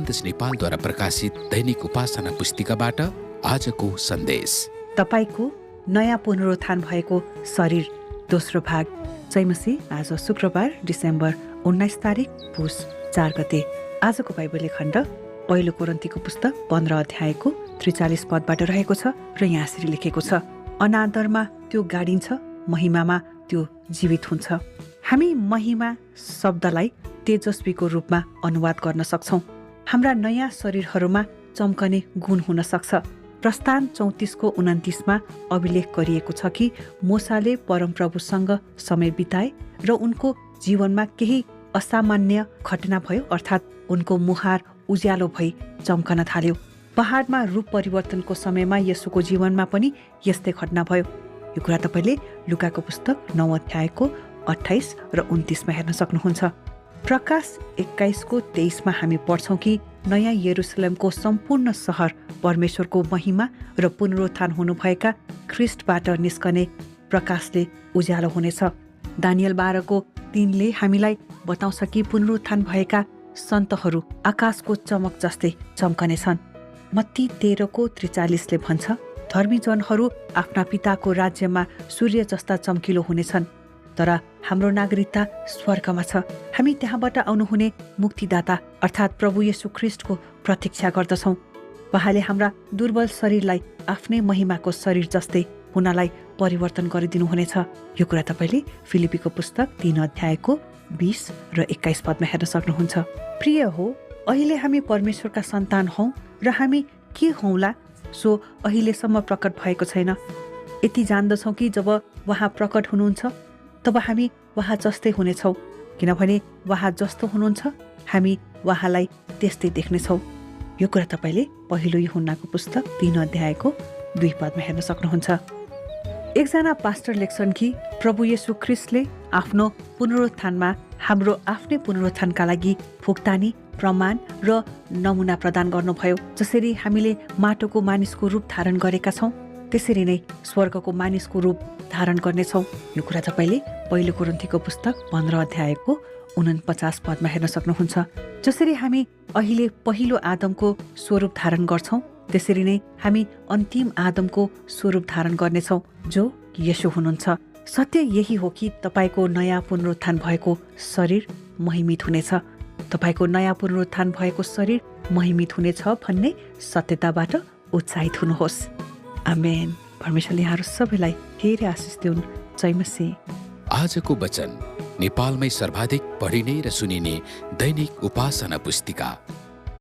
Adventist नेपालद्वारा प्रकाशित दैनिक उपासना पुस्तिकाबाट आजको सन्देश। तपाईको नयाँ पुनरुत्थान भएको शरीर दोस्रो भाग। जयमसी। आज शुक्रबार डिसेम्बर 19 तारिक पुस 4 गते। आजको बाइबल खण्ड पहिलो कोरिन्थीको पुस्तक 15 अध्यायको 43 पदबाट रहेको छ र यहाँ यसरी लेखेको छ, अनादरमा त्यो गाडिन्छ, महिमामा त्यो जीवित हुन्छ। हामी महिमा शब्दलाई तेजस्वीको रूपमा अनुवाद गर्न सक्छौं। हाम्रा नयाँ शरीरहरूमा चम्कने गुण हुन सक्छ। प्रस्थान 34 को 29 अभिलेख गरिएको छ कि मोसाले परमप्रभुसँग समय बिताए र उनको जीवनमा केही असामान्य घटना भयो, अर्थात् उनको मुहार उज्यालो भई चम्कन थाल्यो। पहाडमा रूप परिवर्तनको समयमा येशूको जीवनमा पनि यस्तै घटना भयो। यो कुरा तपाईँले लुकाको पुस्तक 9 अध्यायको 28 र 29 हेर्न सक्नुहुन्छ। प्रकाश 21 को 23 हामी पढ्छौं कि नयाँ यरुसलेमको सम्पूर्ण सहर परमेश्वरको महिमा र पुनरुत्थान हुनुभएका ख्रिस्टबाट निस्कने प्रकाशले उज्यालो हुनेछ। दानियल 12 को 3 हामीलाई बताउँछ कि पुनरुत्थान भएका सन्तहरू आकाशको चमक जस्तै चम्कनेछन्। मत्ती 13 को 43 भन्छ, धर्मीजनहरू आफ्ना पिताको राज्यमा सूर्य जस्ता चम्किलो हुनेछन्। तर हाम्रो नागरिकता स्वर्गमा छ। हामी त्यहाँबाट आउनुहुने मुक्तिदाता अर्थात् प्रभु येशू ख्रिस्टको प्रतीक्षा गर्दछौँ। उहाँले हाम्रा दुर्बल शरीरलाई आफ्नै महिमाको शरीर जस्तै हुनलाई परिवर्तन गरिदिनुहुनेछ। यो कुरा तपाईँले फिलिपीको पुस्तक 3 अध्यायको 20 र 21 पदमा हेर्न सक्नुहुन्छ। प्रिय हो, अहिले हामी परमेश्वरका सन्तान हौं र हामी के हौंला सो अहिलेसम्म प्रकट भएको छैन। यति जान्दछौँ कि जब उहाँ प्रकट हुनुहुन्छ तब हामी उहाँ जस्तै हुनेछौँ, किनभने उहाँ जस्तो हुनुहुन्छ हामी उहाँलाई त्यस्तै देख्नेछौँ। यो कुरा तपाईँले पहिलो यूहन्नाको पुस्तक 3 अध्यायको 2 पदमा हेर्न सक्नुहुन्छ। एकजना पास्टर लेख्छन् कि प्रभु येशू ख्रिस्टले आफ्नो पुनरुत्थानमा हाम्रो आफ्नै पुनरुत्थानका लागि भुक्तानी, प्रमाण र नमुना प्रदान गर्नुभयो। जसरी हामीले माटोको मानिसको रूप धारण गरेका छौँ, त्यसरी नै स्वर्गको मानिसको रूप धारण गर्नेछौँ। यो कुरा तपाईँले पहिलो कोरिन्थीको पुस्तक 15 अध्यायको 49 पदमा हेर्न सक्नुहुन्छ। जसरी हामी अहिले पहिलो आदमको स्वरूप धारण गर्छौँ, त्यसरी नै हामी अन्तिम आदमको स्वरूप धारण गर्नेछौँ, जो येशू हुनुहुन्छ। सत्य यही हो कि तपाईँको नयाँ पुनरुत्थान भएको शरीर महिमित हुनेछ। तपाईँको नयाँ पुनरुत्थान भएको शरीर महिमित हुनेछ भन्ने सत्यताबाट उत्साहित हुनुहोस्। आमेन। परमेश्वरले यहाँहरू सबैलाई धेरै आशिष दिउन्। जयमसी। आजको वचन नेपालमै सर्वाधिक पढिने र सुनिने दैनिक उपासना पुस्तिका